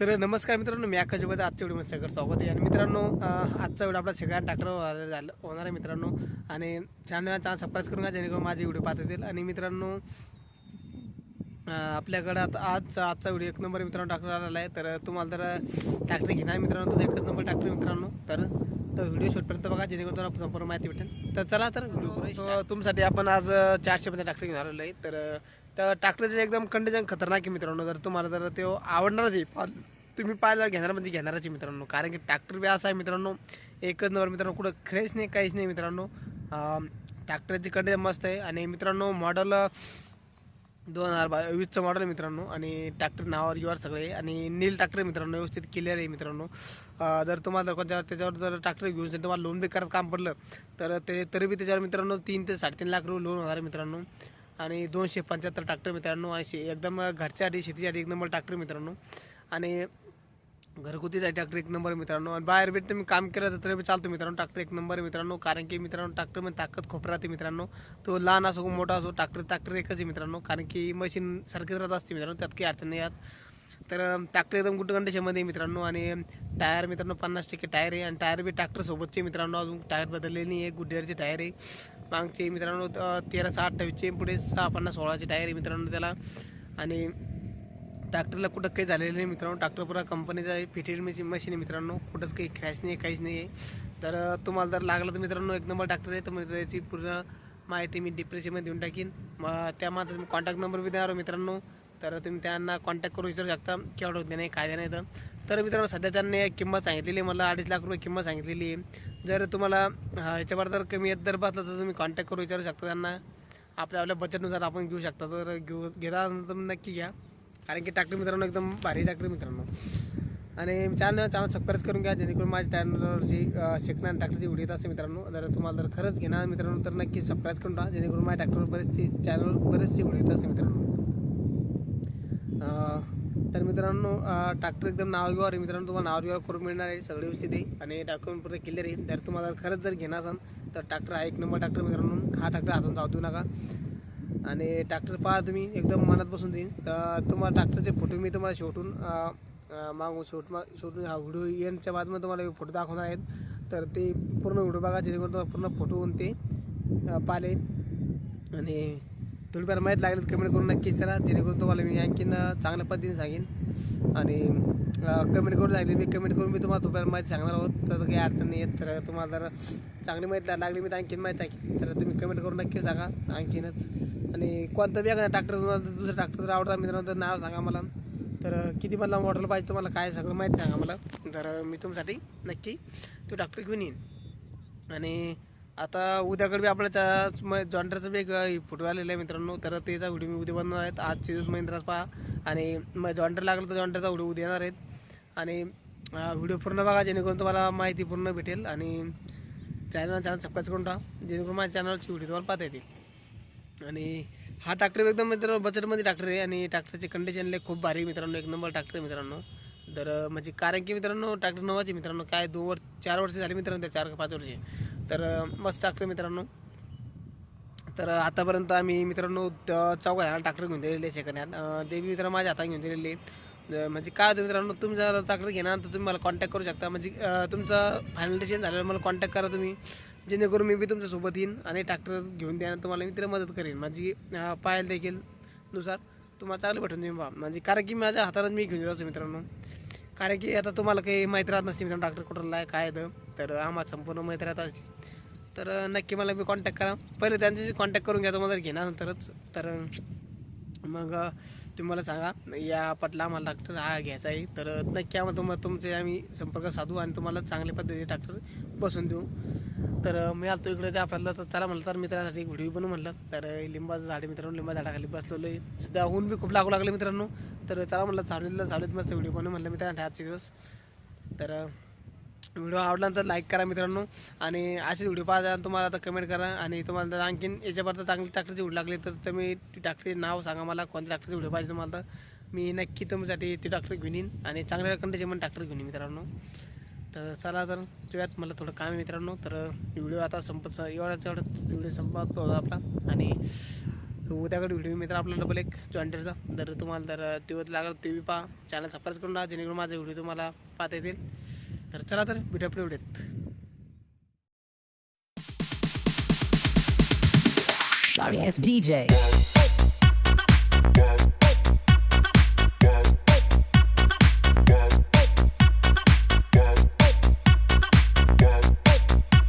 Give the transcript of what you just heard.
तर नमस्कार मित्रांनो, मी आकाशमध्ये आजच्या व्हिडिओमध्ये सगळं स्वागत आहे. आणि मित्रांनो, आजचा व्हिडिओ आपला सगळ्या ट्रॅक्टरवर होणार आहे मित्रांनो. आणि चॅनल सबस्क्राईब करून घ्या जेणेकरून माझे व्हिडिओ पाहता येतील. आणि मित्रांनो, आपल्याकडं आता आजचा व्हिडिओ एक नंबर मित्रांनो ट्रॅक्टर आलेला आहे. तर तुम्हाला जर ट्रॅक्टर घेणार मित्रांनो तर एकच नंबर ट्रॅक्टर मित्रांनो. तर व्हिडिओ शेवटपर्यंत बघा जेणेकरून तुम्हाला संपूर्ण माहिती भेटेल. तर चला तर व्हिडिओ तुमच्यासाठी आपण आज 400 ट्रॅक्टर घेऊन आलेलो आहे. तर ट्रॅक्टरचं एकदम कंडिशन खतरनाक आहे मित्रांनो. जर तुम्हाला जर ते आवडणारच आहे, तुम्ही पाहायला घेणार म्हणजे घेणारच आहे मित्रांनो. कारण की ट्रॅक्टर बी असा आहे मित्रांनो, एकच नंबर मित्रांनो, कुठं खरेच नाही, काहीच नाही मित्रांनो. ट्रॅक्टरची कंडिशन मस्त आहे. आणि मित्रांनो, मॉडल 2020चं मॉडल आहे मित्रांनो. आणि ट्रॅक्टर नावावर युआर सगळे आहे. आणि नील ट्रॅक्टर मित्रांनो, व्यवस्थित क्लिअर आहे मित्रांनो. जर तुम्हाला त्याच्यावर जर ट्रॅक्टर घेऊन तुम्हाला लोन बी करत काम पडलं तर तरी बी त्याच्यावर मित्रांनो 3 ते 3.5 लाख रुपये लोन होणार आहे मित्रांनो. आणि 275 ट्रॅक्टर मित्रांनो. आणि एकदम घरच्यासाठी शेतीसाठी एक नंबर ट्रॅक्टर मित्रांनो. आणि घरगुतीचा ट्रॅक्टर एक नंबर मित्रांनो. आणि बाहेर भेट तुम्ही काम केलं तर तरी बी चालतो मित्रांनो. ट्रॅक्टर एक नंबर मित्रांनो. कारण की मित्रांनो, ट्रॅक्टरमध्ये ताकद खूप राहते मित्रांनो. तो लहान असो मोठा असो, ट्रॅक्टर एकच आहे मित्रांनो. कारण की मशीन सारखीच राहत असते मित्रांनो, त्यात काही अडचण नाही यात. तर ट्रॅक्टर एकदम गुड कंडिशनमध्ये मित्रांनो. आणि टायर मित्रांनो 50% टायर आहे. आणि टायर बी ट्रॅक्टर सोबतचे मित्रांनो, अजून टायर बदललेली नाही आहे. गुड्डेअरचे टायर आहे मागचे मित्रांनो. 13/6/28चे, पुढे 6/50/16चे टायर आहे मित्रांनो त्याला. आणि ट्रॅक्टरला कुठं काही झालेलं नाही मित्रांनो. ट्रॅक्टर पुरा कंपनीचा फिटेड मशीन आहे मित्रांनो. कुठंच काही क्रॅश नाही, काहीच नाही आहे. तर तुम्हाला जर लागलं तर मित्रांनो एक नंबर ट्रॅक्टर आहे. तर मग त्याची पूर्ण माहिती मी डिप्रेशनमध्ये देऊन टाकीन. मग त्या मात्र मी कॉन्टॅक्ट नंबर बी देणार मित्रांनो. तर तुम्ही त्यांना कॉन्टॅक्ट करून विचारू शकता केवढं होते नाही, काय नाही. तर मित्रांनो, सध्या त्यांनी एक किंमत सांगितलेली आहे मला, 2.5 लाख रुपये किंमत सांगितलेली आहे. जर तुम्हाला ह्याच्यावर जर कमी येत दर बसला तर तुम्ही कॉन्टॅक्ट करून विचारू शकता त्यांना. आपल्या बजेटनुसार आपण घेऊ शकता. तर घेता तर नक्की घ्या. कारण की ट्रॅक्टर मित्रांनो एकदम भारी ट्रॅक्टर मित्रांनो. आणि चॅनल सबस्क्राईब करून घ्या जेणेकरून माझ्या चॅनलवरची शिकणार ट्रॅक्टरची व्हिडिओ असते मित्रांनो. जर तुम्हाला जर खरंच घेणार मित्रांनो तर नक्की सबस्क्राईब करून टाका जेणेकरून माझ्या ट्रॅक्टरवर बरेचसे व्हिडिओ असते मित्रांनो. तर मित्रांनो, ट्रॅक्टर एकदम नावावर आहे मित्रांनो. तुम्हाला नावावर करून मिळणार आहे, सगळे व्यवस्थित आहे. आणि डॉक्युमेंट पूर्ण क्लिअर आहे. जर तुम्हाला खरंच जर घेणार असाल तर ट्रॅक्टर हा एक नंबर ट्रॅक्टर मित्रांनो. हा ट्रॅक्टर हातून जाऊ देऊ नका. आणि ट्रॅक्टर पहा तुम्ही, एकदम मनात बसून देईन. तर तुम्हाला ट्रॅक्टरचे फोटो मी तुम्हाला शेवटून शेवटून हा व्हिडिओ एंडच्या बाजूमध्ये तुम्हाला फोटो दाखवणार आहेत. तर ते पूर्ण व्हिडिओ बघा जेणेकरून तुम्हाला पूर्ण फोटो होऊन ते पाहिले. आणि थोडीफार माहीत लागेल कमेंट करून नक्कीच करा जेणेकरून तुम्हाला मी आणखीन चांगल्या पद्धतीने सांगेन. आणि कमेंट करून सांगितले मी, कमेंट करून मी तुम्हाला थोडीफार माहिती सांगणार आहोत. तर काही अडचण नाही येत. तर तुम्हाला जर चांगली माहिती लागली मी तर आणखीन माहिती आहे तर तुम्ही कमेंट करून नक्की सांगा आणखीनच. आणि कोणतं बी एखादा ट्रॅक्टर तुम्हाला दुसरं ट्रॅक्टर जर आवडता मित्रांनो तर नाव सांगा मला. तर किती मला मॉडेल पाहिजे तुम्हाला, काय सगळं माहिती सांगा मला. तर मी तुमच्यासाठी नक्की तो ट्रॅक्टर घेऊन येईन. आणि आता उद्याकडे बी आपल्या जॉन्डरचं बी एक फोटो आलेला आहे मित्रांनो. तर त्याचा व्हिडिओ मी उद्या बनवणार आहेत. आजची महिंद्राच पहा. आणि मग जॉन्डर लागलं तर जॉन्डरचा व्हिडिओ उद्या येणार आहेत. आणि व्हिडिओ पूर्ण बघा जेणेकरून तुम्हाला माहिती पूर्ण भेटेल. आणि चॅनल सबस्क्राईब करून टाका जेणेकरून माझ्या चॅनलची व्हिडिओ तुम्हाला पाहता येतील. आणि हा ट्रॅक्टर एकदम मित्रांनो बजेटमध्ये ट्रॅक्टर आहे. आणि ट्रॅक्टरची कंडिशन खूप भारी मित्रांनो, एक नंबर ट्रॅक्टर मित्रांनो. तर म्हणजे कारण की मित्रांनो ट्रॅक्टर नवाचे मित्रांनो, काय 4 वर्ष झाले मित्रांनो, त्या 4 का 5 वर्षे. तर मस्त ट्रॅक्टर मित्रांनो. तर आतापर्यंत आम्ही मित्रांनो 14 ट्रॅक्टर घेऊन दिलेले सेकंड हँड. देवी मित्रांनो माझ्या हातात घेऊन दिलेले. म्हणजे काय होतं मित्रांनो, तुम्ही जर ट्रॅक्टर घेणार तर तुम्ही मला कॉन्टॅक्ट करू शकता. म्हणजे तुमचं फायनल डिसिजन झाल्यावर मला कॉन्टॅक्ट करा तुम्ही जेणेकरून मी बी तुमच्यासोबत येईन. आणि ट्रॅक्टर घेऊन द्या तुम्हाला मित्र मदत करेन. माझी पाहायला देखील नुसार तुम्हाला चांगलं भेटून देईन बा. म्हणजे कारण की माझ्या हाताला मी घेऊन जातो मित्रांनो. कारण की आता तुम्हाला काही माहीत राहत नसते मित्रांनो ट्रॅक्टर कुठला आहे काय आहे. तर आम्हाला संपूर्ण माहीत राहत असते. तर नक्की मला मी कॉन्टॅक्ट करा. पहिले त्यांच्याशी कॉन्टॅक्ट करून घ्या तुम्हाला जर घेणार नंतरच. तर मग तुम्ही मला सांगा या पटला आम्हाला ट्रॅक्टर हा घ्यायचा आहे. तर नक्की आम्हाला तुमचे आम्ही संपर्क साधू आणि तुम्हाला चांगल्या पद्धतीने ट्रॅक्टर बसून देऊ. तर मी आलो इकडे जे आपल्याला तर त्याला म्हणलं तर मित्रासाठी एक व्हिडिओ बनवू म्हणलं. तर लिंबाचं झाड मित्रांनो, लिंबा झाडाखाली बसलेलो आहे. सध्या ऊन बी खूप लागू लागले मित्रांनो. तर त्याला म्हणलं चालूत मस्त व्हिडिओ बनवू म्हणलं मित्रांनो आजचे दिवस. तर व्हिडिओ आवडल्यानंतर लाईक करा मित्रांनो. आणि असेच व्हिडिओ पाहा तुम्हाला आता कमेंट करा. आणि तुम्हाला जर आणखीन याच्यापर्यंत चांगली ट्रॅक्टरची व्हिडिओ लागली तर तुम्ही ती ट्रॅक्टरचे नाव सांगा मला, कोणत्या ट्रॅक्टरची व्हिडिओ पाहिजे तुम्हाला. तर मी नक्की तुमच्यासाठी ती ट्रॅक्टर घेऊन येईन. आणि चांगल्या कंडिशन पण ट्रॅक्टर घेऊन येईन मित्रांनो. तर चला तर तेव्हात मला थोडं काम आहे मित्रांनो. तर व्हिडिओ आता एवढाच व्हिडिओ संपत होता आपला. आणि उद्याकडे व्हिडिओ मित्र आपल्याला डबल एक जॉईंटरचा जर तुम्हाला जर तो लागला ते बी पहा. चॅनल सबस्क्राईब करून राहा जेणेकरून माझे व्हिडिओ तुम्हाला पाहता येतील. तर चला तर भेटू आपल्या व्हिडिओत. Sorry ass DJ.